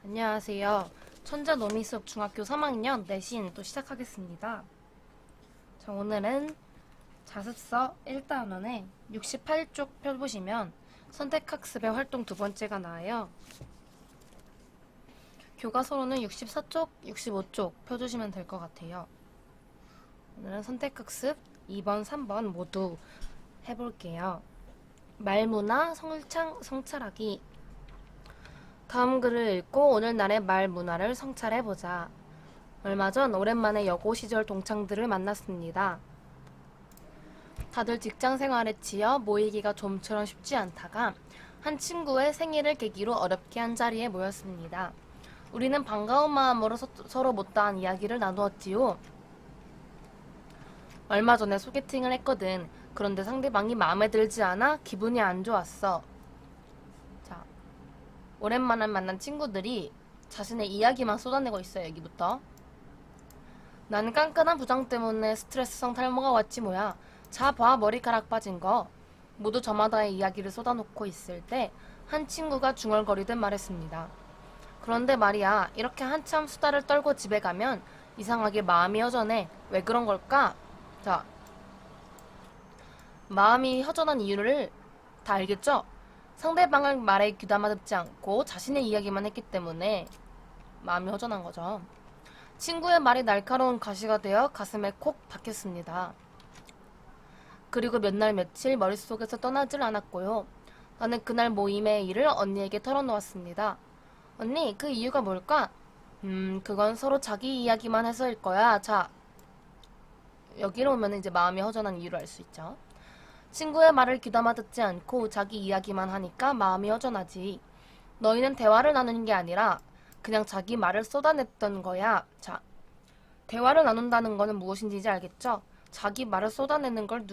안녕하세요. 천재노미수업 중학교 3학년 내신 또 시작하겠습니다. 자, 오늘은 자습서 1단원에 68쪽 펴보시면 선택학습의 활동 두 번째가 나와요. 교과서로는 64쪽, 65쪽 펴주시면 될 것 같아요. 오늘은 선택학습 2번, 3번 모두 해볼게요. 말문화, 성찰하기. 다음 글을 읽고 오늘날의 말 문화를 성찰해보자. 얼마 전 오랜만에 여고 시절 동창들을 만났습니다. 다들 직장 생활에 치여 모이기가 좀처럼 쉽지 않다가 한 친구의 생일을 계기로 어렵게 한 자리에 모였습니다. 우리는 반가운 마음으로 서로 못다한 이야기를 나누었지요. 얼마 전에 소개팅을 했거든. 그런데 상대방이 마음에 들지 않아 기분이 안 좋았어. 자, 오랜만에 만난 친구들이 자신의 이야기만 쏟아내고 있어요. 여기부터. 나는 깐깐한 부장 때문에 스트레스성 탈모가 왔지 뭐야. 자 봐, 머리카락 빠진 거. 모두 저마다의 이야기를 쏟아놓고 있을 때 한 친구가 중얼거리듯 말했습니다. 그런데 말이야, 이렇게 한참 수다를 떨고 집에 가면 이상하게 마음이 허전해. 왜 그런 걸까? 자, 마음이 허전한 이유를 다 알겠죠? 상대방의 말에 귀담아 듣지 않고 자신의 이야기만 했기 때문에 마음이 허전한 거죠. 친구의 말이 날카로운 가시가 되어 가슴에 콕 박혔습니다. 그리고 몇 날 며칠 머릿속에서 떠나질 않았고요. 나는 그날 모임의 일을 언니에게 털어놓았습니다. 언니, 그 이유가 뭘까? 그건 서로 자기 이야기만 해서일 거야. 자, 여기로 오면 이제 마음이 허전한 이유를 알 수 있죠. 친구의 말을 귀담아 듣지 않고 자기 이야기만 하니까 마음이 허전하지. 너희는 대화를 나누는 게 아니라 그냥 자기 말을 쏟아냈던 거야. 자, 대화를 나눈다는 거는 무엇인지 이제 알겠죠? 자기 말을 쏟아내는 걸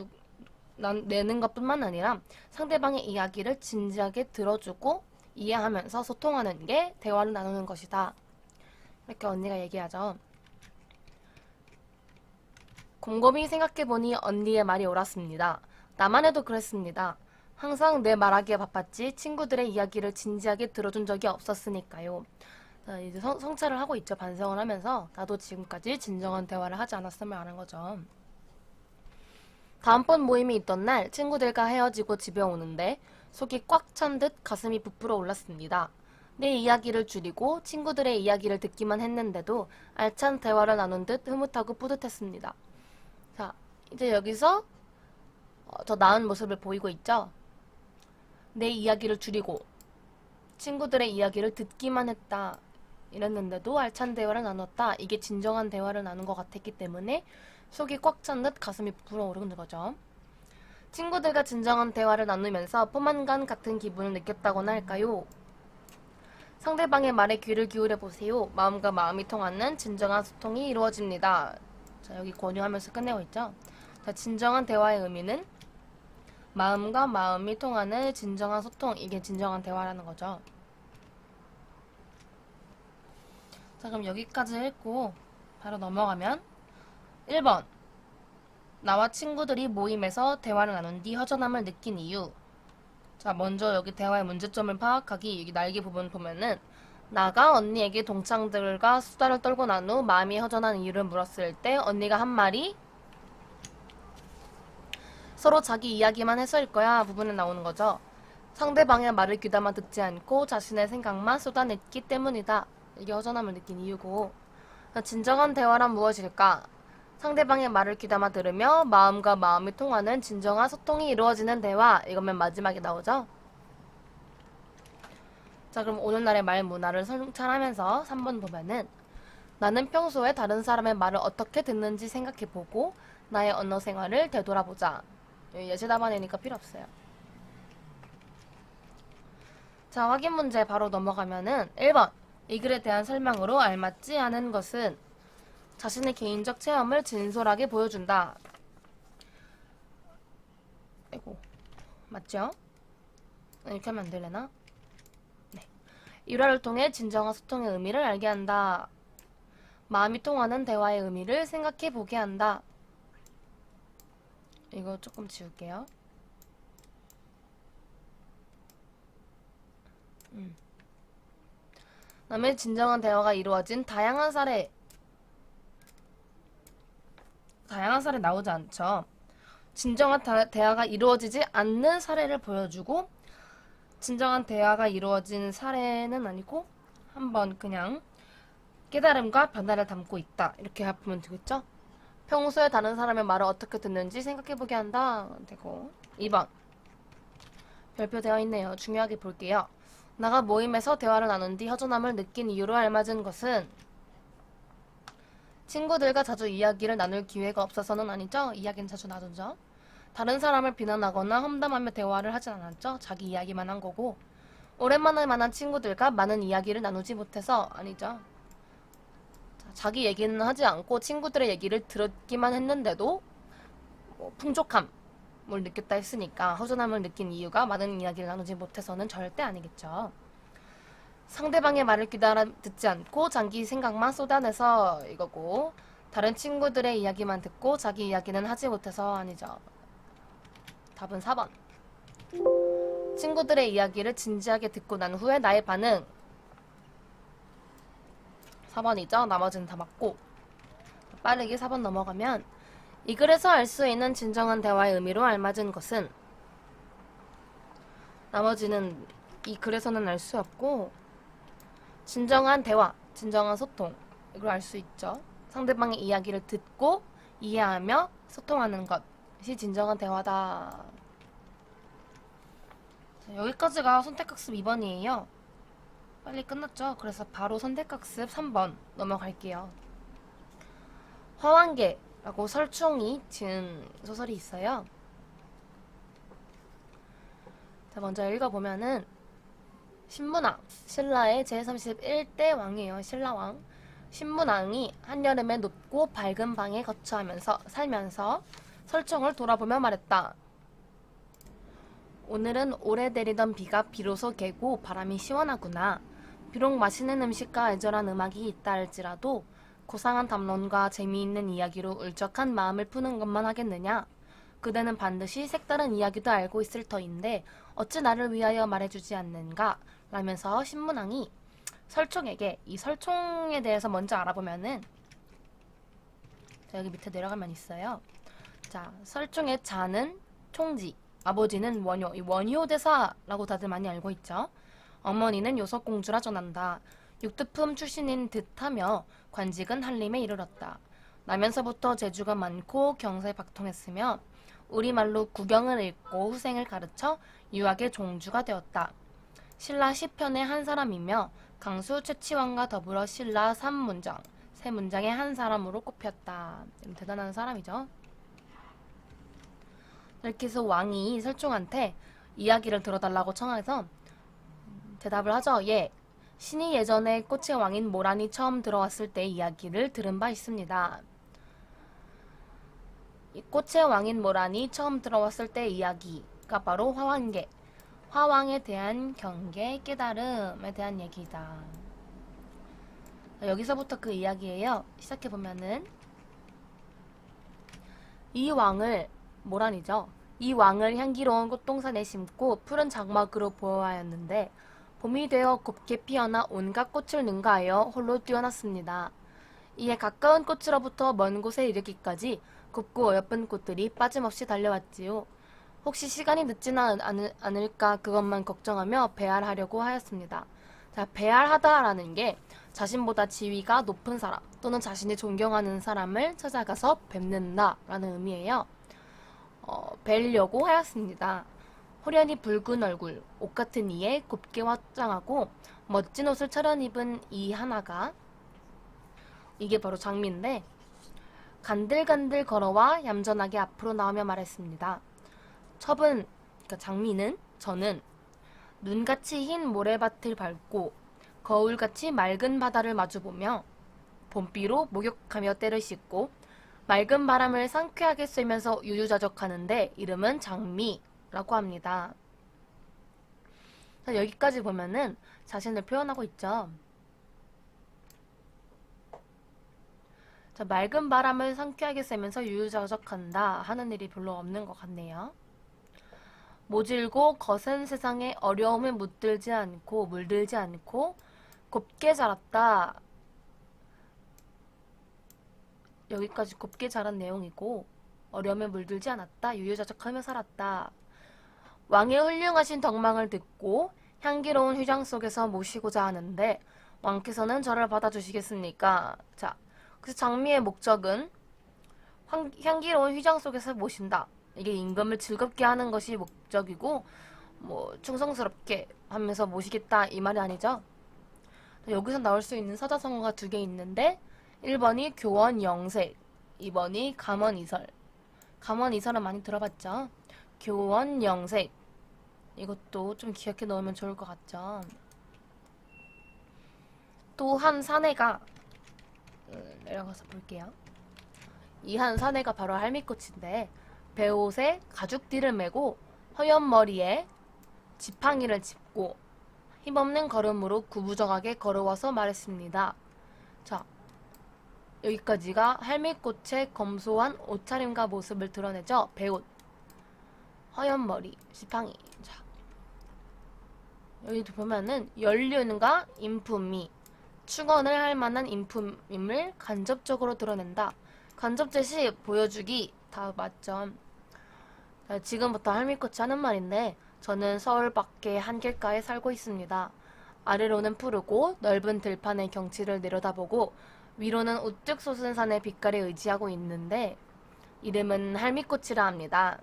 내는 것뿐만 아니라 상대방의 이야기를 진지하게 들어주고 이해하면서 소통하는 게 대화를 나누는 것이다. 이렇게 언니가 얘기하죠. 곰곰이 생각해보니 언니의 말이 옳았습니다. 나만 해도 그랬습니다. 항상 내 말하기에 바빴지 친구들의 이야기를 진지하게 들어준 적이 없었으니까요. 자, 이제 성찰을 하고 있죠. 반성을 하면서 나도 지금까지 진정한 대화를 하지 않았으면 하는 거죠. 다음번 모임이 있던 날 친구들과 헤어지고 집에 오는데 속이 꽉 찬 듯 가슴이 부풀어 올랐습니다. 내 이야기를 줄이고 친구들의 이야기를 듣기만 했는데도 알찬 대화를 나눈 듯 흐뭇하고 뿌듯했습니다. 자, 이제 여기서 더 나은 모습을 보이고 있죠? 내 이야기를 줄이고 친구들의 이야기를 듣기만 했다. 이랬는데도 알찬 대화를 나눴다. 이게 진정한 대화를 나눈 것 같았기 때문에 속이 꽉 찬 듯 가슴이 부풀어 오르는 거죠. 친구들과 진정한 대화를 나누면서 포만감 같은 기분을 느꼈다고나 할까요? 상대방의 말에 귀를 기울여 보세요. 마음과 마음이 통하는 진정한 소통이 이루어집니다. 자, 여기 권유하면서 끝내고 있죠. 자, 진정한 대화의 의미는 마음과 마음이 통하는 진정한 소통, 이게 진정한 대화라는 거죠. 자, 그럼 여기까지 읽고 바로 넘어가면 1번. 나와 친구들이 모임에서 대화를 나눈 뒤 허전함을 느낀 이유. 자, 먼저 여기 대화의 문제점을 파악하기. 여기 날개 부분 보면은 나가 언니에게 동창들과 수다를 떨고 난 후 마음이 허전한 이유를 물었을 때 언니가 한 말이 서로 자기 이야기만 해서일 거야 부분에 나오는 거죠. 상대방의 말을 귀담아 듣지 않고 자신의 생각만 쏟아냈기 때문이다. 이게 허전함을 느낀 이유고, 진정한 대화란 무엇일까? 상대방의 말을 귀담아 들으며 마음과 마음이 통하는 진정한 소통이 이루어지는 대화. 이거면 마지막에 나오죠. 자, 그럼 오늘날의 말 문화를 성찰하면서 3번 보면은 나는 평소에 다른 사람의 말을 어떻게 듣는지 생각해보고 나의 언어 생활을 되돌아보자. 예시 답안이니까 필요 없어요. 자, 확인 문제 바로 넘어가면은 1번. 이 글에 대한 설명으로 알맞지 않은 것은 자신의 개인적 체험을 진솔하게 보여준다. 아이고, 맞죠? 이렇게 하면 안 되려나? 네. 일화를 통해 진정한 소통의 의미를 알게 한다. 마음이 통하는 대화의 의미를 생각해 보게 한다. 이거 조금 지울게요. 남의 진정한 대화가 이루어진 다양한 사례 나오지 않죠. 진정한 대화가 이루어지지 않는 사례를 보여주고 진정한 대화가 이루어진 사례는 아니고 한번 그냥 깨달음과 변화를 담고 있다. 이렇게 보면 되겠죠? 평소에 다른 사람의 말을 어떻게 듣는지 생각해보게 한다. 되고 2번 별표되어 있네요. 중요하게 볼게요. 나가 모임에서 대화를 나눈 뒤 허전함을 느낀 이유로 알맞은 것은 친구들과 자주 이야기를 나눌 기회가 없어서는 아니죠. 이야기는 자주 나누죠. 다른 사람을 비난하거나 험담하며 대화를 하진 않았죠. 자기 이야기만 한 거고 오랜만에 만난 친구들과 많은 이야기를 나누지 못해서 아니죠. 자기 얘기는 하지 않고 친구들의 얘기를 들었기만 했는데도 풍족함을 느꼈다 했으니까 허전함을 느낀 이유가 많은 이야기를 나누지 못해서는 절대 아니겠죠. 상대방의 말을 귀담아 듣지 않고 자기 생각만 쏟아내서 이거고 다른 친구들의 이야기만 듣고 자기 이야기는 하지 못해서 아니죠. 답은 4번. 친구들의 이야기를 진지하게 듣고 난 후에 나의 반응 4번이죠. 나머지는 다 맞고 빠르게 4번 넘어가면 이 글에서 알 수 있는 진정한 대화의 의미로 알맞은 것은 나머지는 이 글에서는 알 수 없고 진정한 대화, 진정한 소통 이걸 알 수 있죠. 상대방의 이야기를 듣고 이해하며 소통하는 것이 진정한 대화다. 자, 여기까지가 선택학습 2번이에요. 빨리 끝났죠? 그래서 바로 선택학습 3번 넘어갈게요. 화완계라고 설충이 지은 소설이 있어요. 자, 먼저 읽어보면은 신문왕, 신라의 제31대 왕이에요. 신라왕. 신문왕이 한여름에 높고 밝은 방에 거처하면서 살면서 설정을 돌아보며 말했다. 오늘은 오래 내리던 비가 비로소 개고 바람이 시원하구나. 비록 맛있는 음식과 애절한 음악이 있다 할지라도 고상한 담론과 재미있는 이야기로 울적한 마음을 푸는 것만 하겠느냐? 그대는 반드시 색다른 이야기도 알고 있을 터인데 어찌 나를 위하여 말해주지 않는가? 라면서 신문왕이 설총에게 이 설총에 대해서 먼저 알아보면은 자, 여기 밑에 내려가면 있어요. 자, 설총의 자는 총지, 아버지는 원효, 이 원효 대사라고 다들 많이 알고 있죠. 어머니는 요석공주라 전한다. 육두품 출신인 듯하며 관직은 한림에 이르렀다. 나면서부터 재주가 많고 경사에 박통했으며 우리말로 구경을 읽고 후생을 가르쳐 유학의 종주가 되었다. 신라 10편의 한 사람이며 강수 최치왕과 더불어 신라 3문장, 세 문장의 한 사람으로 꼽혔다. 대단한 사람이죠. 이렇게 해서 왕이 설총한테 이야기를 들어달라고 청해서 대답을 하죠. 예, 신이 예전에 꽃의 왕인 모란이 처음 들어왔을 때 이야기를 들은 바 있습니다. 이 꽃의 왕인 모란이 처음 들어왔을 때 이야기가 바로 화완계, 화왕에 대한 경계, 깨달음에 대한 얘기다. 여기서부터 그 이야기예요. 시작해보면은 이 왕을, 모란이죠. 이 왕을 향기로운 꽃동산에 심고 푸른 장막으로 보호하였는데 봄이 되어 곱게 피어나 온갖 꽃을 능가하여 홀로 뛰어났습니다. 이에 가까운 꽃으로부터 먼 곳에 이르기까지 곱고 어여쁜 꽃들이 빠짐없이 달려왔지요. 혹시 시간이 늦지는 않을까 그것만 걱정하며 배알하려고 하였습니다. 자, 배알하다라는 게 자신보다 지위가 높은 사람 또는 자신이 존경하는 사람을 찾아가서 뵙는다라는 의미예요. 뵈려고 하였습니다. 호련히 붉은 얼굴, 옷 같은 이에 곱게 화장하고 멋진 옷을 차려입은 이 하나가 이게 바로 장미인데 간들간들 걸어와 얌전하게 앞으로 나오며 말했습니다. 첩은, 그러니까 장미는 저는 눈같이 흰 모래밭을 밟고 거울같이 맑은 바다를 마주보며 봄비로 목욕하며 때를 씻고 맑은 바람을 상쾌하게 쐬면서 유유자적하는데 이름은 장미라고 합니다. 자, 여기까지 보면은 자신을 표현하고 있죠. 자, 맑은 바람을 상쾌하게 쐬면서 유유자적한다 하는 일이 별로 없는 것 같네요. 모질고 거센 세상에 어려움에 물들지 않고 곱게 자랐다. 여기까지 곱게 자란 내용이고 어려움에 물들지 않았다. 유유자적하며 살았다. 왕의 훌륭하신 덕망을 듣고 향기로운 휘장 속에서 모시고자 하는데 왕께서는 저를 받아주시겠습니까? 자, 그래서 장미의 목적은 향기로운 휘장 속에서 모신다. 이게 임금을 즐겁게 하는 것이 목적이고 뭐 충성스럽게 하면서 모시겠다 이 말이 아니죠. 여기서 나올 수 있는 사자성어가 두 개 있는데 1번이 교원영색, 2번이 감언이설. 감언이설은 많이 들어봤죠? 교원영색. 이것도 좀 기억해 놓으면 좋을 것 같죠? 또 한 사내가 내려가서 볼게요. 이 한 사내가 바로 할미꽃인데 배옷에 가죽띠를 메고 허연 머리에 지팡이를 짚고 힘없는 걸음으로 구부정하게 걸어와서 말했습니다. 자, 여기까지가 할미꽃의 검소한 옷차림과 모습을 드러내죠. 배옷, 허연 머리, 지팡이. 자, 여기도 보면은 연륜과 인품이 축원을 할 만한 인품임을 간접적으로 드러낸다. 간접 제시, 보여주기 다 맞죠. 지금부터 할미꽃이 하는 말인데 저는 서울 밖의 한길가에 살고 있습니다. 아래로는 푸르고 넓은 들판의 경치를 내려다보고 위로는 우뚝 솟은 산의 빛깔에 의지하고 있는데 이름은 할미꽃이라 합니다.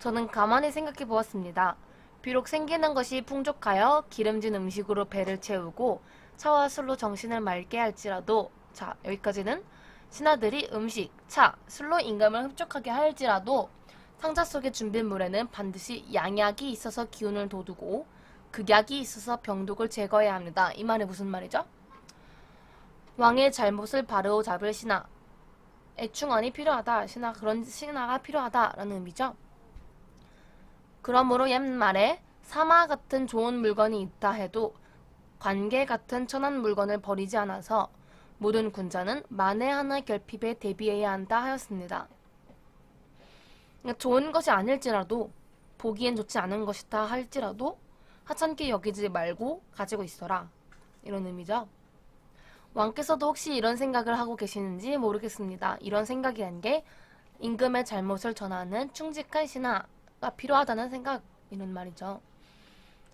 저는 가만히 생각해 보았습니다. 비록 생기는 것이 풍족하여 기름진 음식으로 배를 채우고 차와 술로 정신을 맑게 할지라도 자, 여기까지는 신하들이 음식, 차, 술로 임금을 흡족하게 할지라도 상자 속의 준비물에는 반드시 양약이 있어서 기운을 돋우고 극약이 있어서 병독을 제거해야 합니다. 이 말이 무슨 말이죠? 왕의 잘못을 바로잡을 신하, 애충원이 필요하다. 그런 신하가 필요하다라는 의미죠. 그러므로 옛말에 사마 같은 좋은 물건이 있다 해도 관계 같은 천한 물건을 버리지 않아서 모든 군자는 만에 하나 결핍에 대비해야 한다 하였습니다. 그러니까 좋은 것이 아닐지라도 보기엔 좋지 않은 것이다 할지라도 하찮게 여기지 말고 가지고 있어라. 이런 의미죠. 왕께서도 혹시 이런 생각을 하고 계시는지 모르겠습니다. 이런 생각이란 게 임금의 잘못을 전하는 충직한 신하가 필요하다는 생각 이런 말이죠.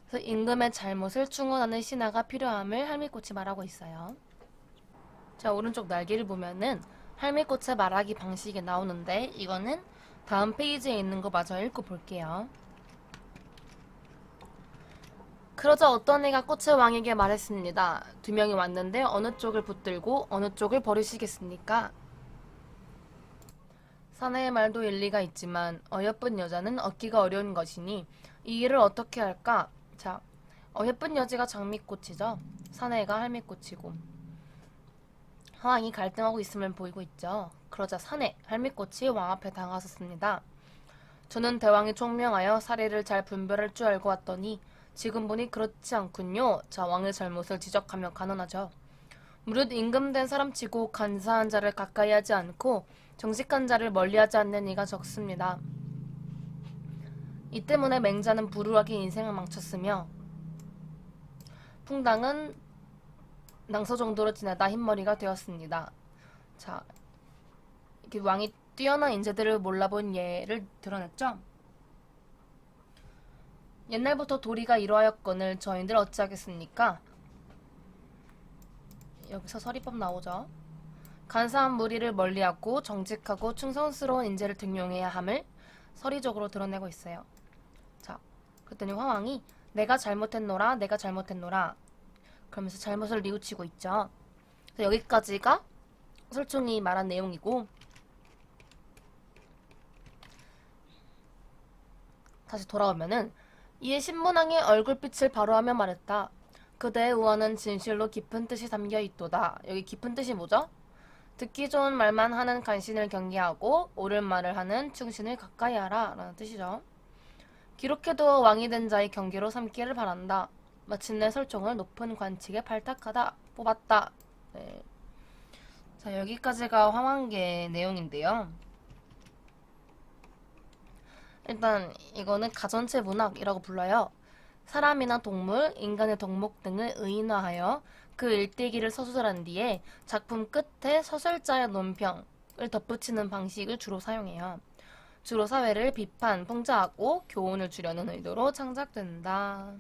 그래서 임금의 잘못을 충원하는 신하가 필요함을 할미꽃이 말하고 있어요. 자, 오른쪽 날개를 보면은 할미꽃의 말하기 방식이 나오는데 이거는 다음 페이지에 있는 거 마저 읽고 볼게요. 그러자 어떤 애가 꽃의 왕에게 말했습니다. 두 명이 왔는데 어느 쪽을 붙들고 어느 쪽을 버리시겠습니까? 사내의 말도 일리가 있지만 어여쁜 여자는 얻기가 어려운 것이니 이 일을 어떻게 할까? 자, 어여쁜 여자가 장미꽃이죠. 사내가 할미꽃이고 상황이 갈등하고 있음을 보이고 있죠. 그러자 사내, 할미꽃이 왕 앞에 다가섰습니다. 저는 대왕이 총명하여 사례를 잘 분별할 줄 알고 왔더니 지금 보니 그렇지 않군요. 자, 왕의 잘못을 지적하며 간언하죠. 무릇 임금된 사람치고 간사한 자를 가까이 하지 않고 정직한 자를 멀리하지 않는 이가 적습니다. 이 때문에 맹자는 불우하게 인생을 망쳤으며 풍당은 낭서 정도로 지내다 흰머리가 되었습니다. 자, 이렇게 왕이 뛰어난 인재들을 몰라본 예를 드러냈죠. 옛날부터 도리가 이러하였거늘 저희들 어찌하겠습니까? 여기서 서리법 나오죠. 간사한 무리를 멀리하고 정직하고 충성스러운 인재를 등용해야 함을 서리적으로 드러내고 있어요. 자, 그랬더니 화왕이 내가 잘못했노라 내가 잘못했노라 그러면서 잘못을 뉘우치고 있죠. 여기까지가 설총이 말한 내용이고 다시 돌아오면은 이에 신문왕의 얼굴빛을 바로하며 말했다. 그대의 우언은 진실로 깊은 뜻이 담겨있도다. 여기 깊은 뜻이 뭐죠? 듣기 좋은 말만 하는 간신을 경계하고 옳은 말을 하는 충신을 가까이 하라 라는 뜻이죠. 기록해두어 왕이 된 자의 경계로 삼기를 바란다. 마침내 설총을 높은 관직에 발탁하다. 뽑았다. 네. 자, 여기까지가 황황계 내용인데요. 일단 이거는 가전체 문학이라고 불러요. 사람이나 동물, 인간의 덕목 등을 의인화하여 그 일대기를 서술한 뒤에 작품 끝에 서술자의 논평을 덧붙이는 방식을 주로 사용해요. 주로 사회를 비판, 풍자하고 교훈을 주려는 의도로 창작된다.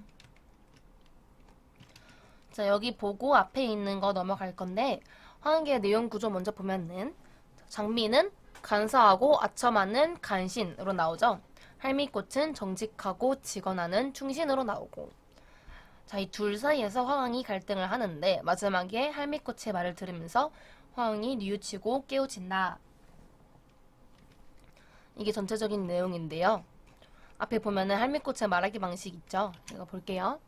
자, 여기 보고 앞에 있는 거 넘어갈 건데 화음계의 내용 구조 먼저 보면은 장미는 간사하고 아첨하는 간신으로 나오죠. 할미꽃은 정직하고 직언하는 충신으로 나오고. 자, 이 둘 사이에서 화왕이 갈등을 하는데 마지막에 할미꽃의 말을 들으면서 화왕이 뉘우치고 깨우친다. 이게 전체적인 내용인데요. 앞에 보면은 할미꽃의 말하기 방식 있죠. 이거 볼게요.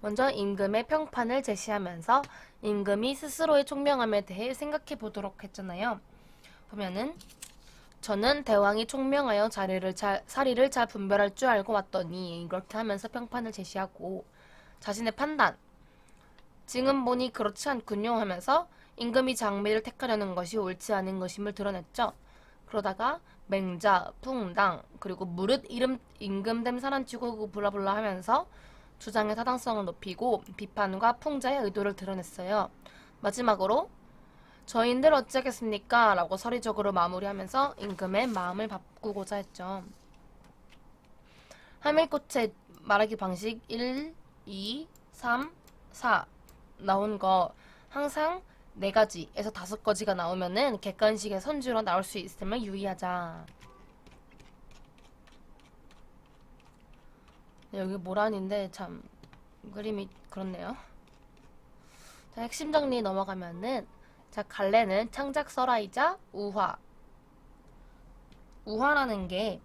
먼저 임금의 평판을 제시하면서 임금이 스스로의 총명함에 대해 생각해 보도록 했잖아요. 보면은 저는 대왕이 총명하여 사리를 잘 분별할 줄 알고 왔더니 이렇게 하면서 평판을 제시하고 자신의 판단 지금 보니 그렇지 않군요 하면서 임금이 장미를 택하려는 것이 옳지 않은 것임을 드러냈죠. 그러다가 맹자, 풍당 그리고 무릇 이름 임금됨 사람치고 블라블라 하면서 주장의 타당성을 높이고 비판과 풍자의 의도를 드러냈어요. 마지막으로 저인들 어찌하겠습니까? 라고 서리적으로 마무리하면서 임금의 마음을 바꾸고자 했죠. 할미꽃의 말하기 방식 1, 2, 3, 4 나온 거 항상 4가지에서 5가지가 나오면은 객관식의 선주로 나올 수 있음을 유의하자. 여기 모란인데 참 그림이 그렇네요. 자, 핵심 정리 넘어가면은 자, 갈래는 창작설화이자 우화. 우화라는 게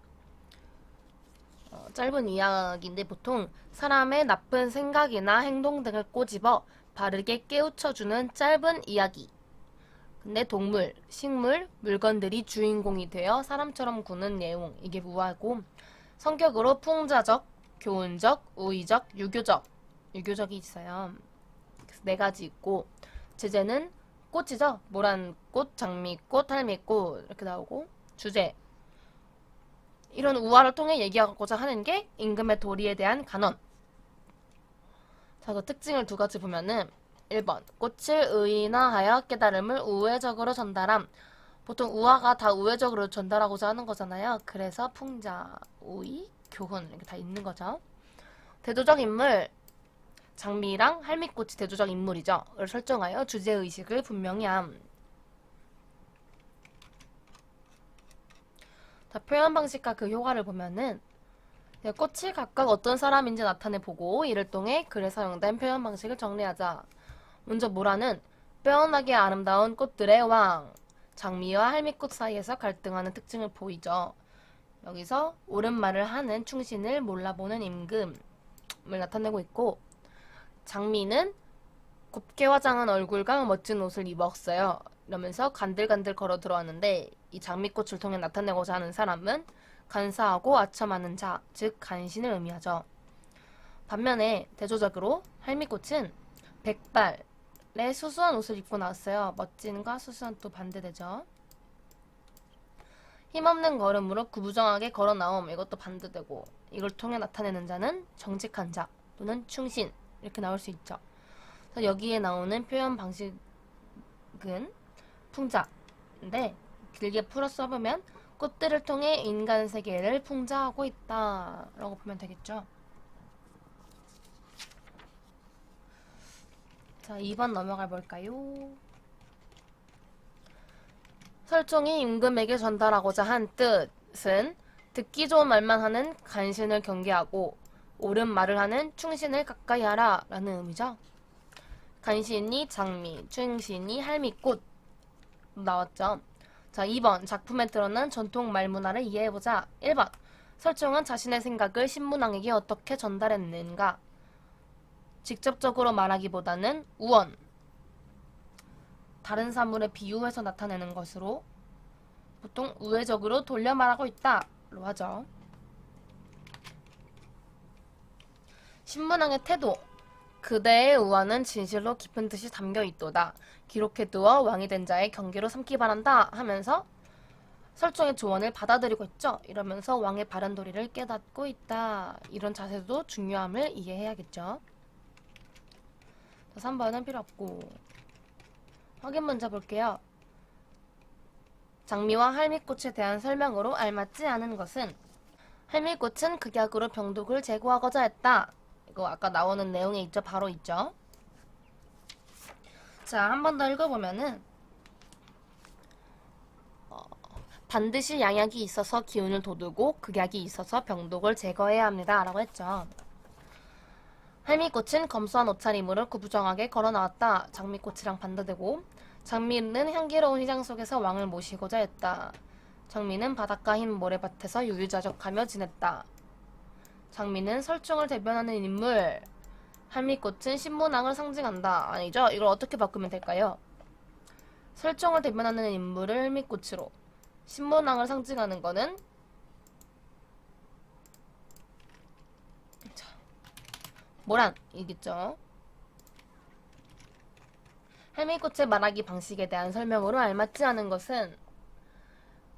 짧은 이야기인데 보통 사람의 나쁜 생각이나 행동 등을 꼬집어 바르게 깨우쳐주는 짧은 이야기. 근데 동물, 식물, 물건들이 주인공이 되어 사람처럼 구는 내용. 이게 우화고 성격으로 풍자적, 교훈적, 우의적, 유교적이 있어요. 그래서 4가지 있고 제재는 꽃이죠. 모란꽃, 장미꽃, 할미꽃 이렇게 나오고 주제 이런 우화를 통해 얘기하고자 하는 게 임금의 도리에 대한 간언. 자, 그 특징을 2가지 보면은 1번 꽃을 의인화하여 깨달음을 우회적으로 전달함. 보통 우화가 다 우회적으로 전달하고자 하는 거잖아요. 그래서 풍자, 우의, 교훈 이렇게 다 있는 거죠. 대조적 인물 장미랑 할미꽃이 대조적 인물이죠. 를 설정하여 주제의식을 분명히 함. 자, 표현 방식과 그 효과를 보면은 꽃이 각각 어떤 사람인지 나타내보고 이를 통해 글에 사용된 표현 방식을 정리하자. 먼저 모라는 빼어나게 아름다운 꽃들의 왕 장미와 할미꽃 사이에서 갈등하는 특징을 보이죠. 여기서 옳은 말을 하는 충신을 몰라보는 임금을 나타내고 있고 장미는 곱게 화장한 얼굴과 멋진 옷을 입었어요. 이러면서 간들간들 걸어 들어왔는데 이 장미꽃을 통해 나타내고자 하는 사람은 간사하고 아첨하는 자, 즉 간신을 의미하죠. 반면에 대조적으로 할미꽃은 백발의 수수한 옷을 입고 나왔어요. 멋진과 수수한 또 반대되죠. 힘없는 걸음으로 구부정하게 걸어 나옴. 이것도 반대되고 이걸 통해 나타내는 자는 정직한 자 또는 충신 이렇게 나올 수 있죠. 여기에 나오는 표현 방식은 풍자인데 길게 풀어 써보면 꽃들을 통해 인간 세계를 풍자하고 있다 라고 보면 되겠죠. 자, 2번 넘어가 볼까요? 설종이 임금에게 전달하고자 한 뜻은 듣기 좋은 말만 하는 간신을 경계하고 옳은 말을 하는 충신을 가까이 하라 라는 의미죠. 간신이 장미, 충신이 할미꽃 나왔죠. 자, 2번 작품에 드러난 전통 말문화를 이해해보자. 1번 설종은 자신의 생각을 신문왕에게 어떻게 전달했는가. 직접적으로 말하기보다는 우언 다른 사물에 비유해서 나타내는 것으로 보통 우회적으로 돌려 말하고 있다로 하죠. 신문왕의 태도 그대의 우화는 진실로 깊은 뜻이 담겨 있도다. 기록해두어 왕이 된 자의 경계로 삼기 바란다 하면서 설정의 조언을 받아들이고 있죠. 이러면서 왕의 바른도리를 깨닫고 있다. 이런 자세도 중요함을 이해해야겠죠. 자, 3번은 필요 없고 확인 문제 볼게요. 장미와 할미꽃에 대한 설명으로 알맞지 않은 것은 할미꽃은 극약으로 병독을 제거하고자 했다. 이거 아까 나오는 내용에 있죠. 바로 있죠. 자, 한 번 더 읽어보면은 반드시 양약이 있어서 기운을 돋우고 극약이 있어서 병독을 제거해야 합니다. 라고 했죠. 할미꽃은 검소한 옷차림으로 구부정하게 걸어 나왔다. 장미꽃이랑 반대되고 장미는 향기로운 휘장 속에서 왕을 모시고자 했다. 장미는 바닷가 흰 모래밭에서 유유자적하며 지냈다. 장미는 설정을 대변하는 인물. 할미꽃은 신문왕을 상징한다. 아니죠? 이걸 어떻게 바꾸면 될까요? 설정을 대변하는 인물을 할미꽃으로, 신문왕을 상징하는 거는 모란이겠죠. 할미꽃의 말하기 방식에 대한 설명으로 알맞지 않은 것은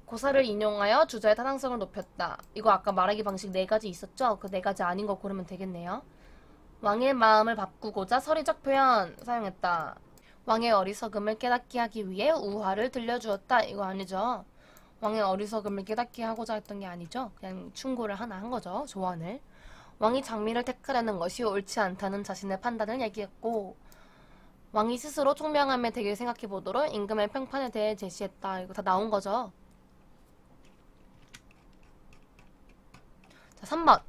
고사를 인용하여 주자의 타당성을 높였다. 이거 아까 말하기 방식 4가지 있었죠? 그 4가지 아닌 거 고르면 되겠네요. 왕의 마음을 바꾸고자 서리적 표현 사용했다. 왕의 어리석음을 깨닫게 하기 위해 우화를 들려주었다. 이거 아니죠? 왕의 어리석음을 깨닫게 하고자 했던 게 아니죠? 그냥 충고를 하나 한 거죠. 조언을. 왕이 장미를 택하려는 것이 옳지 않다는 자신의 판단을 얘기했고 왕이 스스로 총명함에 대해 생각해보도록 임금의 평판에 대해 제시했다. 이거 다 나온 거죠. 자, 3번.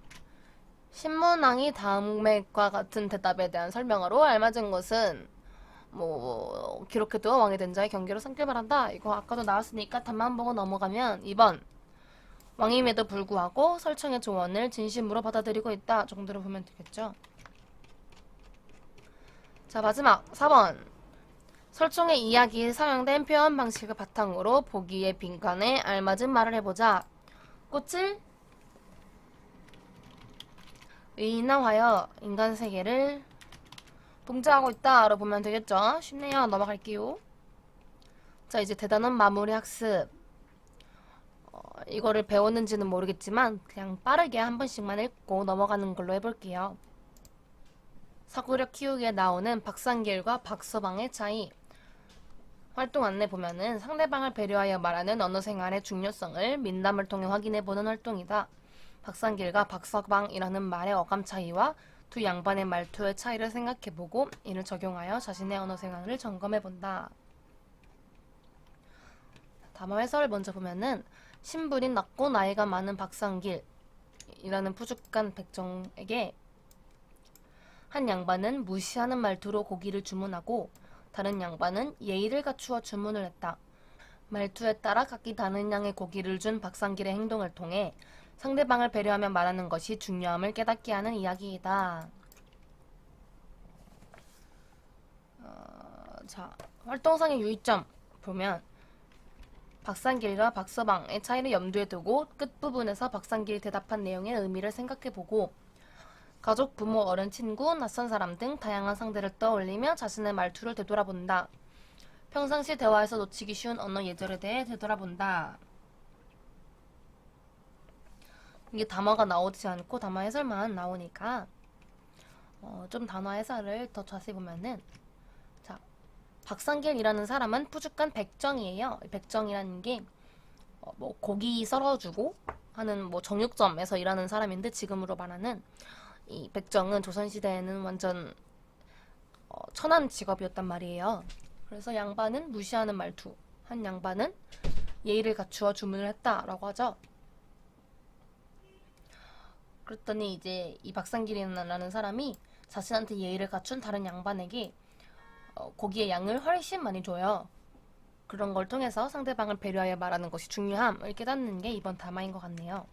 신문왕이 다음과 같은 대답에 대한 설명으로 알맞은 것은 기록해도 왕이 된 자의 경계로 삼길 바란다. 이거 아까도 나왔으니까 답만 보고 넘어가면 2번. 왕임에도 불구하고 설정의 조언을 진심으로 받아들이고 있다 정도로 보면 되겠죠. 자, 마지막 4번. 설정의 이야기에 사용된 표현 방식을 바탕으로 보기의 빈칸에 알맞은 말을 해보자. 꽃을 의인화하여 인간 세계를 봉제하고 있다로 보면 되겠죠. 쉽네요. 넘어갈게요. 자, 이제 대단한 마무리 학습. 이거를 배웠는지는 모르겠지만 그냥 빠르게 한 번씩만 읽고 넘어가는 걸로 해볼게요. 사고력 키우기에 나오는 박상길과 박서방의 차이. 활동 안내 보면은 상대방을 배려하여 말하는 언어 생활의 중요성을 민담을 통해 확인해보는 활동이다. 박상길과 박서방이라는 말의 어감 차이와 두 양반의 말투의 차이를 생각해보고 이를 적용하여 자신의 언어 생활을 점검해본다. 담화 해설을 먼저 보면은 신분이 낮고 나이가 많은 박상길이라는 푸죽한 백정에게 한 양반은 무시하는 말투로 고기를 주문하고 다른 양반은 예의를 갖추어 주문을 했다. 말투에 따라 각기 다른 양의 고기를 준 박상길의 행동을 통해 상대방을 배려하며 말하는 것이 중요함을 깨닫게 하는 이야기이다. 자, 활동상의 유의점 보면 박상길과 박서방의 차이를 염두에 두고 끝부분에서 박상길이 대답한 내용의 의미를 생각해보고 가족, 부모, 어른, 친구, 낯선 사람 등 다양한 상대를 떠올리며 자신의 말투를 되돌아본다. 평상시 대화에서 놓치기 쉬운 언어 예절에 대해 되돌아본다. 이게 담화가 나오지 않고 담화 해설만 나오니까 좀 단어 해설을 더 자세히 보면은 자, 박상길이라는 사람은 푸죽한 백정이에요. 백정이라는 게 고기 썰어주고 하는 정육점에서 일하는 사람인데 지금으로 말하는 이 백정은 조선시대에는 완전 천한 직업이었단 말이에요. 그래서 양반은 무시하는 말투, 한 양반은 예의를 갖추어 주문을 했다라고 하죠. 그랬더니 이제 이 박상길이라는 사람이 자신한테 예의를 갖춘 다른 양반에게 고기의 양을 훨씬 많이 줘요. 그런 걸 통해서 상대방을 배려하여 말하는 것이 중요함을 깨닫는 게 이번 담화인 것 같네요.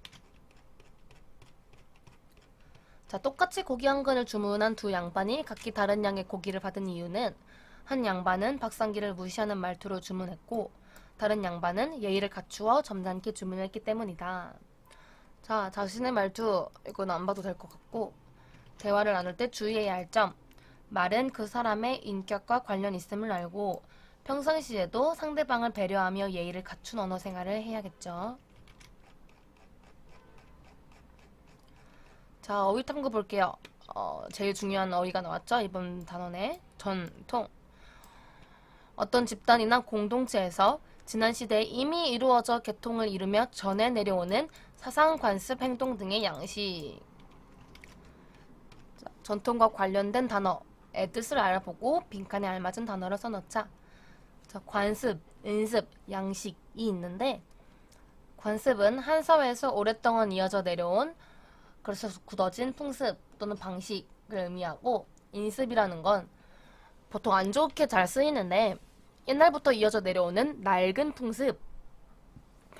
자, 똑같이 고기 한 근을 주문한 두 양반이 각기 다른 양의 고기를 받은 이유는 한 양반은 박상길을 무시하는 말투로 주문했고 다른 양반은 예의를 갖추어 점잖게 주문했기 때문이다. 자, 자신의 말투 이건 안 봐도 될 것 같고 대화를 나눌 때 주의해야 할 점. 말은 그 사람의 인격과 관련 있음을 알고 평상시에도 상대방을 배려하며 예의를 갖춘 언어 생활을 해야겠죠. 자, 어휘 탐구 볼게요. 제일 중요한 어휘가 나왔죠? 이번 단원에. 전통. 어떤 집단이나 공동체에서 지난 시대에 이미 이루어져 계통을 이루며 전해 내려오는 사상, 관습, 행동 등의 양식. 자, 전통과 관련된 단어의 뜻을 알아보고 빈칸에 알맞은 단어를 써넣자. 자, 관습, 은습, 양식이 있는데 관습은 한 사회에서 오랫동안 이어져 내려온 그래서 굳어진 풍습 또는 방식을 의미하고 인습이라는 건 보통 안 좋게 잘 쓰이는데 옛날부터 이어져 내려오는 낡은 풍습에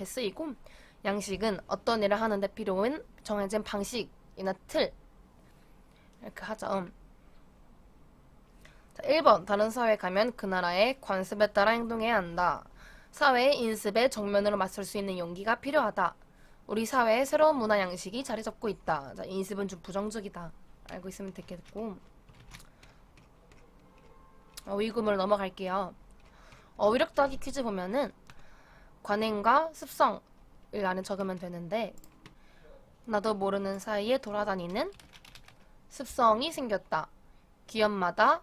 쓰이고 양식은 어떤 일을 하는데 필요한 정해진 방식이나 틀 이렇게 하죠. 자, 1번 다른 사회에 가면 그 나라의 관습에 따라 행동해야 한다. 사회의 인습에 정면으로 맞설 수 있는 용기가 필요하다. 우리 사회에 새로운 문화 양식이 자리 잡고 있다. 자, 인습은 좀 부정적이다. 알고 있으면 되겠고 어휘구물 넘어갈게요. 어휘력 더하기 퀴즈 보면은 관행과 습성을 안에 적으면 되는데 나도 모르는 사이에 돌아다니는 습성이 생겼다. 기업마다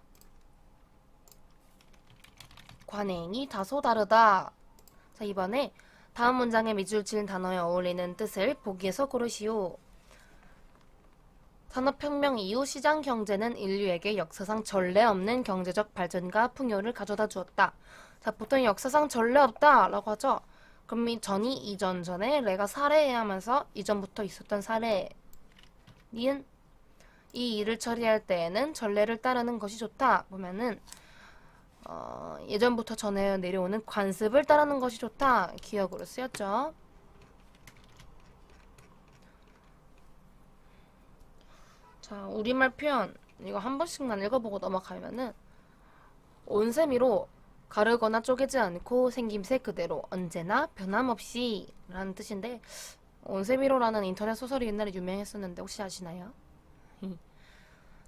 관행이 다소 다르다. 자, 이번에 다음 문장의 밑줄 친 단어에 어울리는 뜻을 보기에서 고르시오. 산업혁명 이후 시장 경제는 인류에게 역사상 전례 없는 경제적 발전과 풍요를 가져다 주었다. 자, 보통 역사상 전례 없다 라고 하죠. 그럼 이 전이 이전 전에 레가 사례에 하면서 이전부터 있었던 사례 니은 이 일을 처리할 때에는 전례를 따르는 것이 좋다. 보면은 예전부터 전해 내려오는 관습을 따르는 것이 좋다. 기억으로 쓰였죠. 자, 우리말 표현 이거 한 번씩만 읽어보고 넘어가면은 온세미로 가르거나 쪼개지 않고 생김새 그대로 언제나 변함없이 라는 뜻인데 온세미로라는 인터넷 소설이 옛날에 유명했었는데 혹시 아시나요?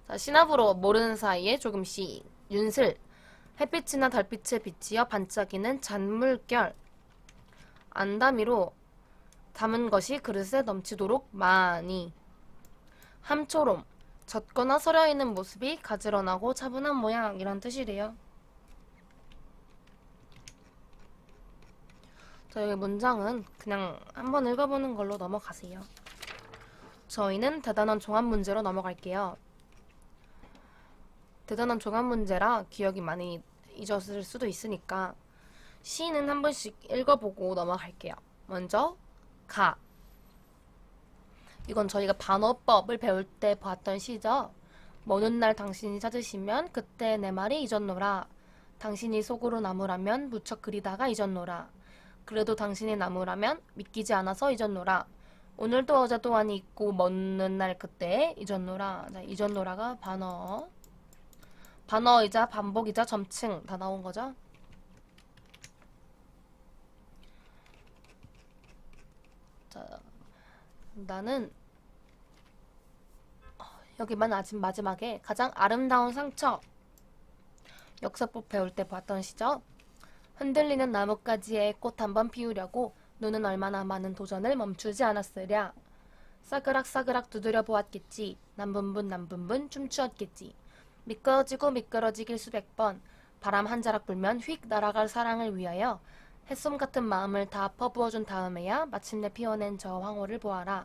자, 시나브로 모르는 사이에 조금씩 윤슬 햇빛이나 달빛에 비치어 반짝이는 잔물결 안다미로 담은 것이 그릇에 넘치도록 많이 함초롬 젖거나 서려있는 모습이 가지런하고 차분한 모양 이란 뜻이래요. 자, 여기 문장은 그냥 한번 읽어보는 걸로 넘어가세요. 저희는 대단한 종합문제로 넘어갈게요. 대단한 종합문제라 기억이 많이 잊었을 수도 있으니까 시는 한 번씩 읽어보고 넘어갈게요. 먼저 가. 이건 저희가 반어법을 배울 때 봤던 시죠. 먼 날 당신이 찾으시면 그때 내 말이 잊었노라. 당신이 속으로 나무라면 무척 그리다가 잊었노라. 그래도 당신이 나무라면 믿기지 않아서 잊었노라. 오늘도 어제도 아니 있고 먼 날 그때 잊었노라. 자, 잊었노라가 반어. 반어이자 반복이자 점층 다 나온 거죠. 자, 나는 여기만 아직 마지막에 가장 아름다운 상처 역사법 배울 때 봤던 시죠. 흔들리는 나뭇가지에 꽃 한번 피우려고 눈은 얼마나 많은 도전을 멈추지 않았으랴. 싸그락싸그락 두드려 보았겠지. 남분분 춤추었겠지. 미끄러지고 미끄러지길 수백 번 바람 한 자락 불면 휙 날아갈 사랑을 위하여 햇솜 같은 마음을 다 퍼부어준 다음에야 마침내 피워낸 저 황홀을 보아라.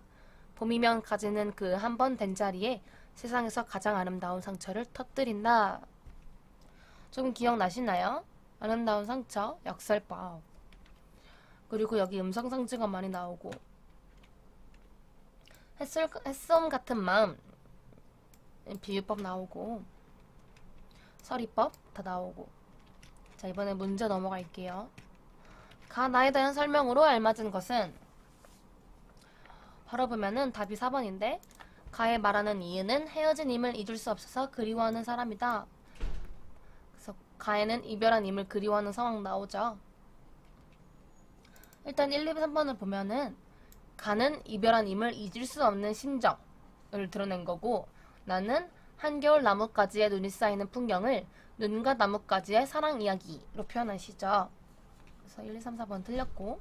봄이면 가지는 그 한 번 된 자리에 세상에서 가장 아름다운 상처를 터뜨린다. 조금 기억나시나요? 아름다운 상처, 역설법. 그리고 여기 음성상징어 많이 나오고 햇솜 같은 마음 비유법 나오고 서리법 다 나오고. 자, 이번에 문제 넘어갈게요. 가 나에 대한 설명으로 알맞은 것은 바로 보면은 답이 4번인데 가에 말하는 이유는 헤어진 임을 잊을 수 없어서 그리워하는 사람이다. 그래서 가에는 이별한 임을 그리워하는 상황 나오죠. 일단 1, 2, 3번을 보면은 가는 이별한 임을 잊을 수 없는 심정을 드러낸 거고 나는 한겨울 나뭇가지에 눈이 쌓이는 풍경을 눈과 나뭇가지의 사랑 이야기로 표현하시죠. 그래서 1, 2, 3, 4번 틀렸고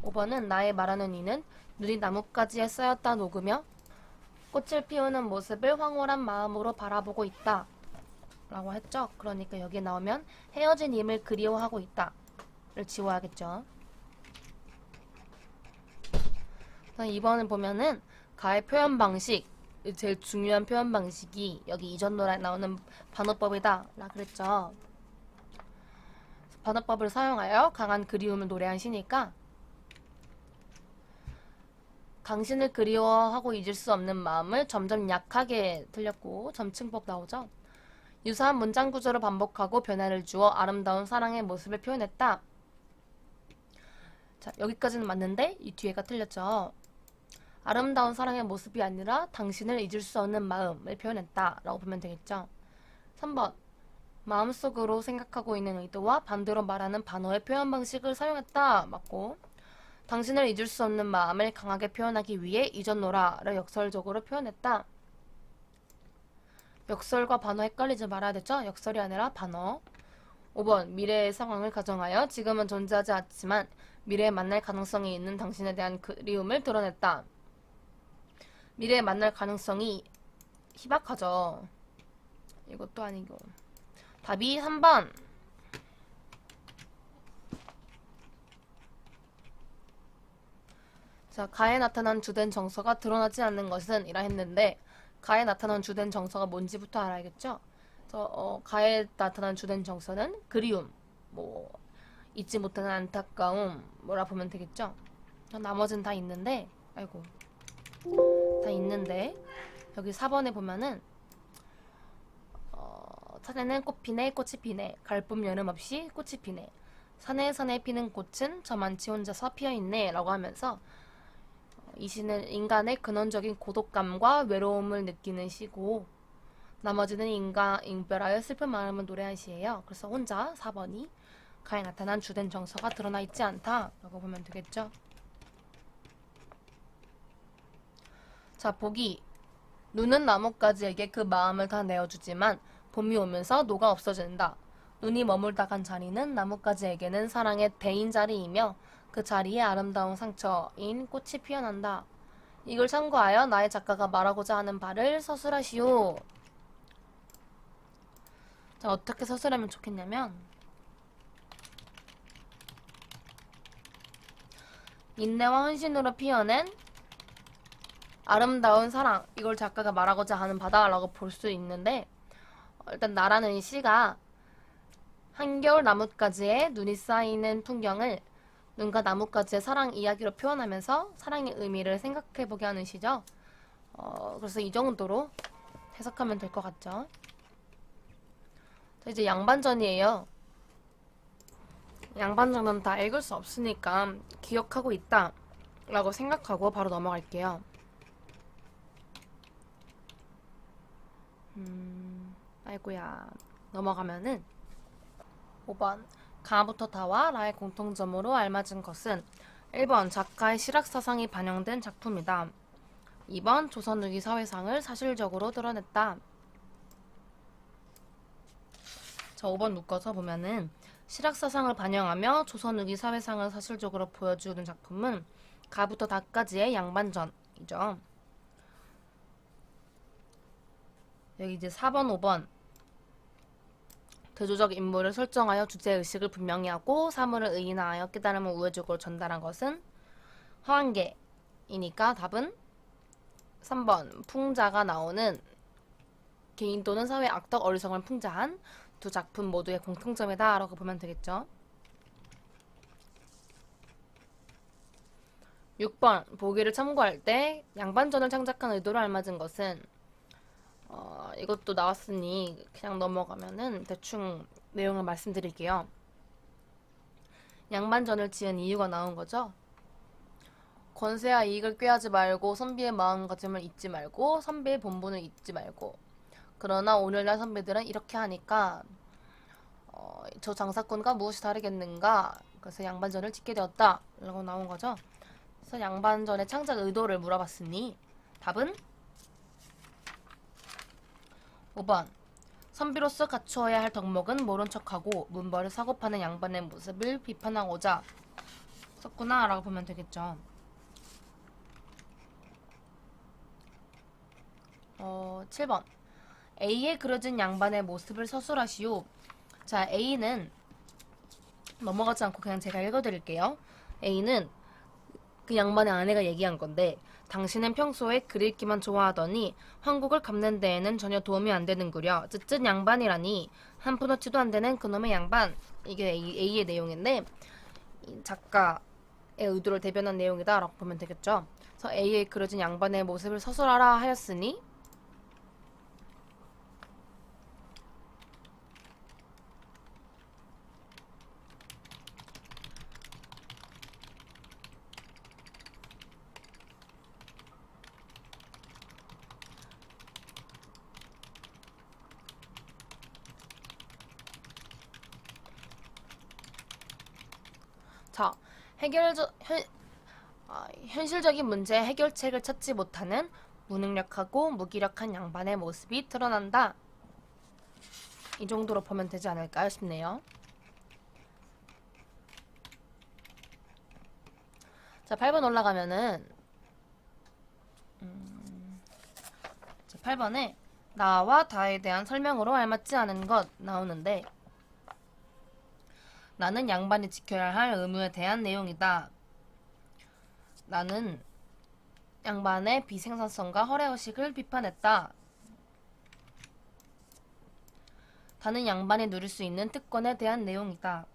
5번은 나의 말하는 이는 눈이 나뭇가지에 쌓였다 녹으며 꽃을 피우는 모습을 황홀한 마음으로 바라보고 있다 라고 했죠. 그러니까 여기 나오면 헤어진 임을 그리워하고 있다 를 지워야겠죠. 2번을 보면은 가의 표현 방식, 제일 중요한 표현 방식이 여기 이전 노래에 나오는 반어법이다 라 그랬죠. 반어법을 사용하여 강한 그리움을 노래하시니까 당신을 그리워하고 잊을 수 없는 마음을 점점 약하게 틀렸고 점층법 나오죠. 유사한 문장 구조를 반복하고 변화를 주어 아름다운 사랑의 모습을 표현했다. 자, 여기까지는 맞는데 이 뒤에가 틀렸죠. 아름다운 사랑의 모습이 아니라 당신을 잊을 수 없는 마음을 표현했다 라고 보면 되겠죠. 3번 마음속으로 생각하고 있는 의도와 반대로 말하는 반어의 표현 방식을 사용했다. 맞고 당신을 잊을 수 없는 마음을 강하게 표현하기 위해 잊었노라를 역설적으로 표현했다. 역설과 반어 헷갈리지 말아야 되죠? 역설이 아니라 반어. 5번 미래의 상황을 가정하여 지금은 존재하지 않지만 미래에 만날 가능성이 있는 당신에 대한 그리움을 드러냈다. 미래에 만날 가능성이 희박하죠. 이것도 아니고. 답이 3번. 자, 가에 나타난 주된 정서가 드러나지 않는 것은 이라 했는데 가에 나타난 주된 정서가 뭔지부터 알아야겠죠? 가에 나타난 주된 정서는 그리움, 뭐 잊지 못하는 안타까움 뭐라 보면 되겠죠? 나머지는 다 있는데 아이고 다 있는데 여기 4번에 보면은 산에는 꽃 피네 꽃이 피네 갈봄 여름 없이 꽃이 피네 산에 산에 피는 꽃은 저만치 혼자서 피어있네 라고 하면서 이 시는 인간의 근원적인 고독감과 외로움을 느끼는 시고 나머지는 인별하여 슬픈 마음을 노래한 시예요. 그래서 혼자 4번이 가에 나타난 주된 정서가 드러나 있지 않다 라고 보면 되겠죠. 자, 보기. 눈은 나뭇가지에게 그 마음을 다 내어주지만 봄이 오면서 녹아 없어진다. 눈이 머물다 간 자리는 나뭇가지에게는 사랑의 대인 자리이며 그 자리에 아름다운 상처인 꽃이 피어난다. 이걸 참고하여 나의 작가가 말하고자 하는 바를 서술하시오. 자, 어떻게 서술하면 좋겠냐면 인내와 헌신으로 피어낸 아름다운 사랑, 이걸 작가가 말하고자 하는 바다라고 볼 수 있는데 일단 나라는 이 시가 한겨울 나뭇가지에 눈이 쌓이는 풍경을 눈과 나뭇가지의 사랑 이야기로 표현하면서 사랑의 의미를 생각해보게 하는 시죠. 그래서 이 정도로 해석하면 될 것 같죠. 자, 이제 양반전이에요. 양반전은 다 읽을 수 없으니까 기억하고 있다 라고 생각하고 바로 넘어갈게요. 아이고야. 넘어가면은 5번 가부터 다와 라의 공통점으로 알맞은 것은 1번 작가의 실학사상이 반영된 작품이다. 2번 조선 후기 사회상을 사실적으로 드러냈다. 자, 5번 묶어서 보면은 실학사상을 반영하며 조선 후기 사회상을 사실적으로 보여주는 작품은 가부터 다까지의 양반전이죠. 여기 이제 4번, 5번 대조적 인물을 설정하여 주제의식을 분명히 하고 사물을 의인화하여 깨달음을 우회적으로 전달한 것은 화한계이니까 답은 3번 풍자가 나오는 개인 또는 사회 악덕 어리석음을 풍자한 두 작품 모두의 공통점이다 라고 보면 되겠죠. 6번 보기를 참고할 때 양반전을 창작한 의도로 알맞은 것은 이것도 나왔으니 그냥 넘어가면은 대충 내용을 말씀드릴게요. 양반전을 지은 이유가 나온 거죠. 권세와 이익을 꾀하지 말고 선비의 마음가짐을 잊지 말고 선비의 본분을 잊지 말고 그러나 오늘날 선비들은 이렇게 하니까 저 장사꾼과 무엇이 다르겠는가 그래서 양반전을 짓게 되었다 라고 나온 거죠. 그래서 양반전의 창작 의도를 물어봤으니 답은 5번 선비로서 갖추어야 할 덕목은 모른 척하고 문벌을 사고 파는 양반의 모습을 비판하고자 썼구나 라고 보면 되겠죠. 7번 A에 그려진 양반의 모습을 서술하시오. 자, A는 넘어가지 않고 그냥 제가 읽어드릴게요. A는 그 양반의 아내가 얘기한 건데, 당신은 평소에 글 읽기만 좋아하더니 황국을 갚는 데에는 전혀 도움이 안 되는구려. 쯧쯧 양반이라니 한 푼어치도 안 되는 그놈의 양반. 이게 A의 내용인데 작가의 의도를 대변한 내용이다 라고 보면 되겠죠. 그래서 A에 그려진 양반의 모습을 서술하라 하였으니 자, 현실적인 문제 해결책을 찾지 못하는 무능력하고 무기력한 양반의 모습이 드러난다. 이 정도로 보면 되지 않을까 싶네요. 자, 8번 올라가면은 8번에 나와 다에 대한 설명으로 알맞지 않은 것 나오는데, 나는 양반이 지켜야 할 의무에 대한 내용이다. 나는 양반의 비생산성과 허례허식을 비판했다. 다는 양반이 누릴 수 있는 특권에 대한 내용이다.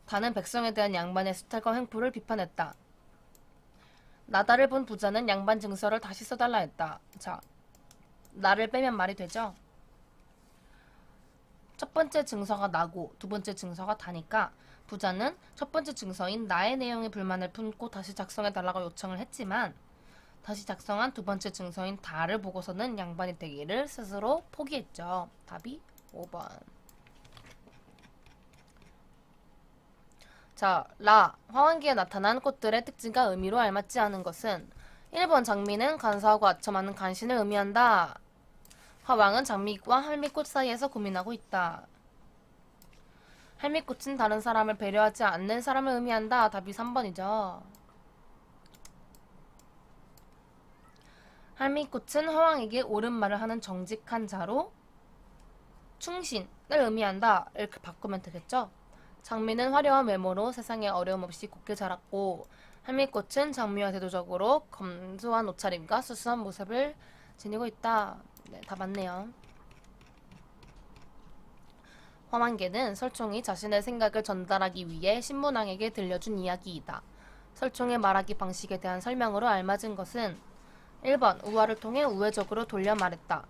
다는 백성에 대한 양반의 수탈과 횡포를 비판했다. 나다를 본 부자는 양반 증서를 다시 써달라 했다. 자, 나를 빼면 말이 되죠? 첫 번째 증서가 나고 두 번째 증서가 다니까 부자는 첫 번째 증서인 나의 내용에 불만을 품고 다시 작성해달라고 요청을 했지만, 다시 작성한 두 번째 증서인 다를 보고서는 양반이 되기를 스스로 포기했죠. 답이 5번. 자, 화환기에 나타난 꽃들의 특징과 의미로 알맞지 않은 것은 1번 장미는 간사하고 아첨하는 간신을 의미한다. 화왕은 장미와 할미꽃 사이에서 고민하고 있다. 할미꽃은 다른 사람을 배려하지 않는 사람을 의미한다. 답이 3번이죠. 할미꽃은 화왕에게 옳은 말을 하는 정직한 자로 충신을 의미한다. 이렇게 바꾸면 되겠죠. 장미는 화려한 외모로 세상에 어려움 없이 곱게 자랐고, 할미꽃은 장미와 대조적으로 검소한 옷차림과 수수한 모습을 지니고 있다. 네, 다 맞네요. 화만개는 설총이 자신의 생각을 전달하기 위해 신문왕에게 들려준 이야기이다. 설총의 말하기 방식에 대한 설명으로 알맞은 것은 1번 우화를 통해 우회적으로 돌려 말했다.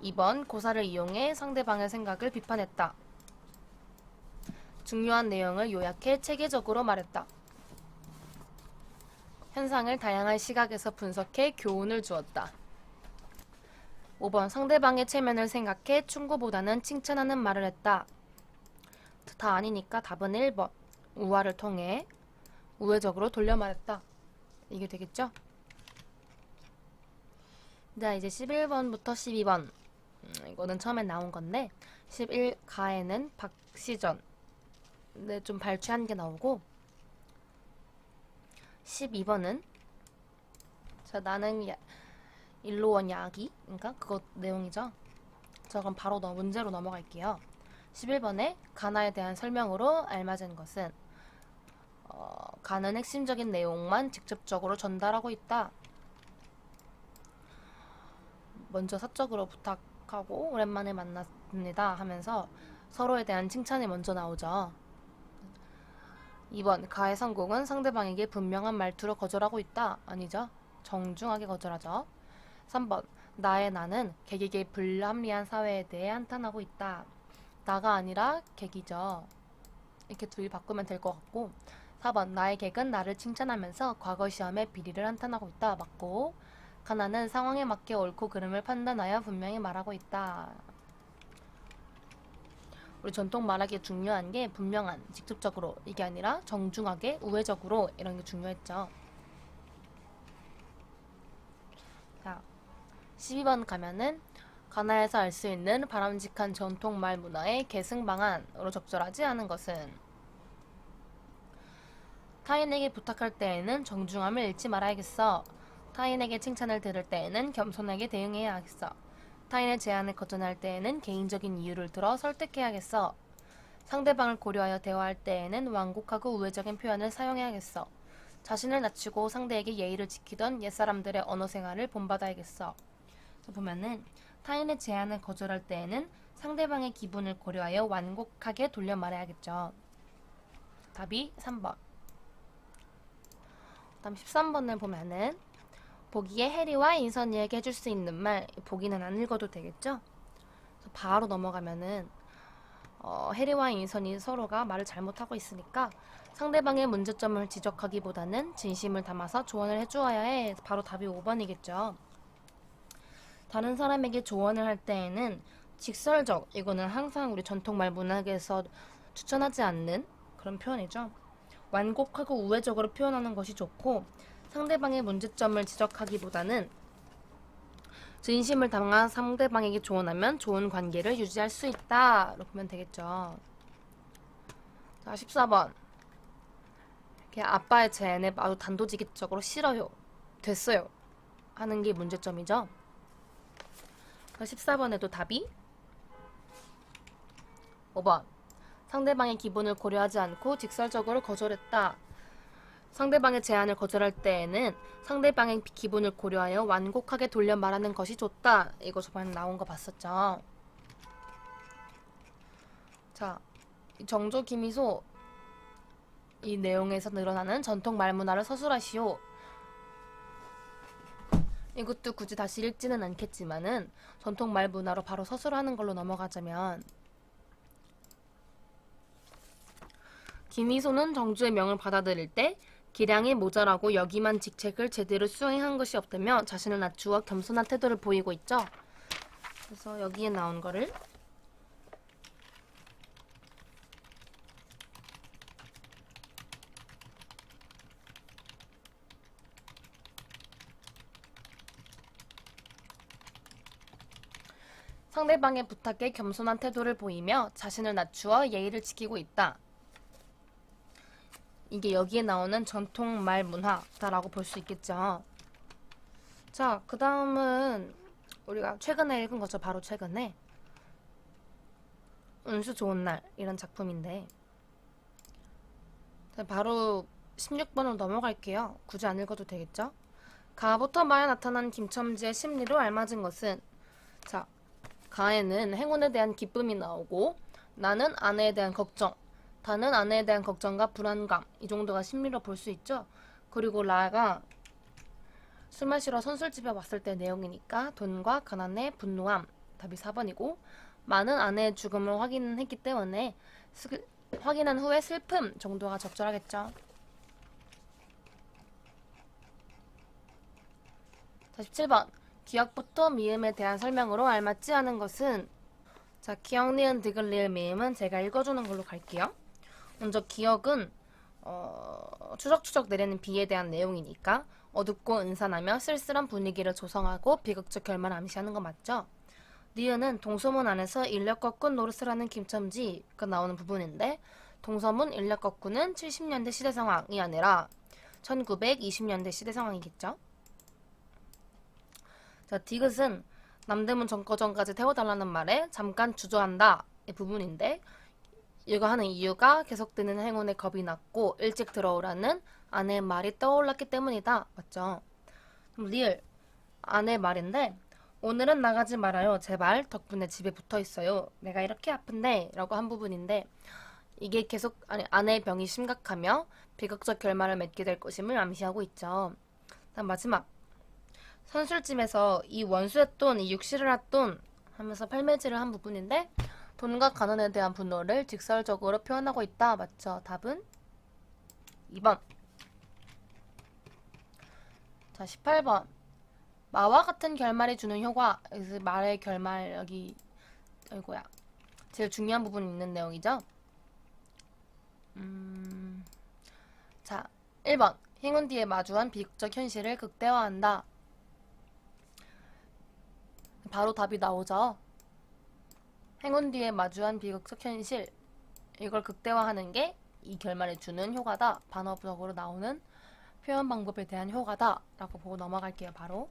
2번 고사를 이용해 상대방의 생각을 비판했다. 중요한 내용을 요약해 체계적으로 말했다. 현상을 다양한 시각에서 분석해 교훈을 주었다. 5번 상대방의 체면을 생각해 충고보다는 칭찬하는 말을 했다. 다 아니니까 답은 1번 우화를 통해 우회적으로 돌려 말했다. 이게 되겠죠? 자, 이제 11번부터 12번. 이거는 처음에 나온 건데 11가에는 박시전 좀 발췌한 게 나오고, 12번은 자, 나는 일로 원 야기, 그러니까 그거 내용이죠. 자, 그럼 바로 문제로 넘어갈게요. 11번에 가나에 대한 설명으로 알맞은 것은 가는 핵심적인 내용만 직접적으로 전달하고 있다. 먼저 사적으로 부탁하고 오랜만에 만났습니다 하면서 서로에 대한 칭찬이 먼저 나오죠. 2번 가의 성공은 상대방에게 분명한 말투로 거절하고 있다. 아니죠. 정중하게 거절하죠. 3번 나는 객에게 불합리한 사회에 대해 한탄하고 있다. 나가 아니라 객이죠. 이렇게 둘이 바꾸면 될 것 같고, 4번 나의 객은 나를 칭찬하면서 과거 시험에 비리를 한탄하고 있다. 맞고, 가나는 상황에 맞게 옳고 그름을 판단하여 분명히 말하고 있다. 우리 전통 말하기에 중요한 게 분명한, 직접적으로 이게 아니라 정중하게, 우회적으로 이런 게 중요했죠. 자, 12번 가면은 가나에서 알 수 있는 바람직한 전통말 문화의 계승 방안으로 적절하지 않은 것은 타인에게 부탁할 때에는 정중함을 잃지 말아야겠어. 타인에게 칭찬을 들을 때에는 겸손하게 대응해야 하겠어. 타인의 제안을 거절할 때에는 개인적인 이유를 들어 설득해야겠어. 상대방을 고려하여 대화할 때에는 완곡하고 우회적인 표현을 사용해야겠어. 자신을 낮추고 상대에게 예의를 지키던 옛사람들의 언어 생활을 본받아야겠어. 보면은 타인의 제안을 거절할 때에는 상대방의 기분을 고려하여 완곡하게 돌려 말해야겠죠. 답이 3번. 다음 13번을 보면은 보기에 해리와 인선이에게 해줄 수 있는 말, 보기는 안 읽어도 되겠죠? 바로 넘어가면은 해리와 인선이 서로가 말을 잘못하고 있으니까 상대방의 문제점을 지적하기보다는 진심을 담아서 조언을 해주어야 해. 바로 답이 5번이겠죠. 다른 사람에게 조언을 할 때에는 직설적, 이거는 항상 우리 전통말 문학에서 추천하지 않는 그런 표현이죠. 완곡하고 우회적으로 표현하는 것이 좋고 상대방의 문제점을 지적하기보다는 진심을 담아 상대방에게 조언하면 좋은 관계를 유지할 수 있다. 라고 보면 되겠죠. 자, 14번. 이렇게 아빠의 제안에 아주 단도직입적으로 싫어요. 됐어요. 하는 게 문제점이죠. 14번에도 답이 5번. 상대방의 기분을 고려하지 않고 직설적으로 거절했다. 상대방의 제안을 거절할 때에는 상대방의 기분을 고려하여 완곡하게 돌려 말하는 것이 좋다. 이거 저번에 나온 거 봤었죠. 자, 정조 김희소 이 내용에서 늘어나는 전통 말문화를 서술하시오. 이것도 굳이 다시 읽지는 않겠지만은 전통 말문화로 바로 서술하는 걸로 넘어가자면 김희소는 정주의 명을 받아들일 때 기량이 모자라고 여기만 직책을 제대로 수행한 것이 없다며 자신을 낮추어 겸손한 태도를 보이고 있죠. 그래서 여기에 나온 거를 상대방의 부탁에 겸손한 태도를 보이며 자신을 낮추어 예의를 지키고 있다. 이게 여기에 나오는 전통 말 문화다라고 볼 수 있겠죠. 자, 그 다음은 우리가 최근에 읽은 거죠. 바로 최근에 운수 좋은 날 이런 작품인데 바로 16번으로 넘어갈게요. 굳이 안 읽어도 되겠죠. 가부터 마에 나타난 김첨지의 심리로 알맞은 것은 자, 가에는 행운에 대한 기쁨이 나오고 나는 아내에 대한 걱정, 다는 아내에 대한 걱정과 불안감 이 정도가 심리로 볼 수 있죠. 그리고 라가 술 마시러 선술집에 왔을 때 내용이니까 돈과 가난의 분노함 답이 4번이고 많은 아내의 죽음을 확인했기 때문에 확인한 후에 슬픔 정도가 적절하겠죠. 47번 기억부터 미음에 대한 설명으로 알맞지 않은 것은 자, 기억, 니은, 디귿, 리을, 미음은 제가 읽어주는 걸로 갈게요. 먼저 기억은 추적추적 내리는 비에 대한 내용이니까 어둡고 은산하며 쓸쓸한 분위기를 조성하고 비극적 결말을 암시하는 거 맞죠? 니은은 동서문 안에서 인력 거꾼 노릇을 하는 김첨지가 나오는 부분인데 동서문 인력 거꾼은 70년대 시대 상황이 아니라 1920년대 시대 상황이겠죠? 자, 디귿은 남대문 정거장까지 태워달라는 말에 잠깐 주저한다 이 부분인데 이거 하는 이유가 계속되는 행운에 겁이 났고 일찍 들어오라는 아내의 말이 떠올랐기 때문이다. 맞죠? 그럼 리을 아내의 말인데 오늘은 나가지 말아요. 제발 덕분에 집에 붙어 있어요. 내가 이렇게 아픈데 라고 한 부분인데 이게 계속 아내의 병이 심각하며 비극적 결말을 맺게 될 것임을 암시하고 있죠. 다음 마지막 선술집에서 이 원수의 돈, 이 육실을 핫돈 하면서 팔매질을 한 부분인데 돈과 가난에 대한 분노를 직설적으로 표현하고 있다. 맞죠? 답은 2번. 자, 18번. 마와 같은 결말이 주는 효과. 여기서 말의 결말 여기 이거야. 제일 중요한 부분이 있는 내용이죠. 자, 1번. 행운 뒤에 마주한 비극적 현실을 극대화한다. 바로 답이 나오죠. 행운 뒤에 마주한 비극적 현실. 이걸 극대화하는 게 이 결말에 주는 효과다. 반어법적으로 나오는 표현 방법에 대한 효과다. 라고 보고 넘어갈게요. 바로.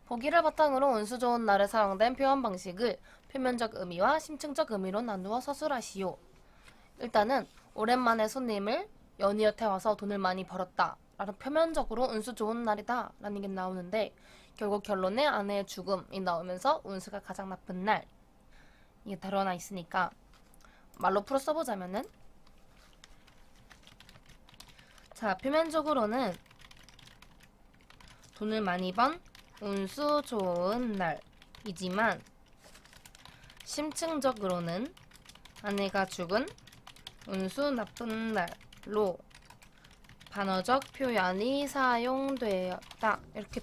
보기를 바탕으로 운수 좋은 날에 사용된 표현 방식을 표면적 의미와 심층적 의미로 나누어 서술하시오. 일단은 오랜만에 손님을 연이어 태워서 돈을 많이 벌었다. 라는 표면적으로 운수 좋은 날이다. 라는 게 나오는데 결국 결론에 아내의 죽음이 나오면서 운수가 가장 나쁜 날. 이게 드러나 있으니까 말로 풀어 써보자면은 자, 표면적으로는 돈을 많이 번 운수 좋은 날이지만 심층적으로는 아내가 죽은 운수 나쁜 날로 반어적 표현이 사용되었다. 이렇게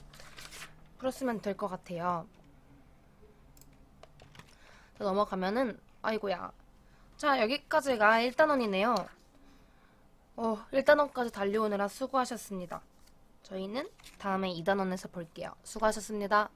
풀었으면 될 것 같아요. 넘어가면은 아이고야. 자, 여기까지가 1단원이네요. 1단원까지 달려오느라 수고하셨습니다. 저희는 다음에 2단원에서 볼게요. 수고하셨습니다.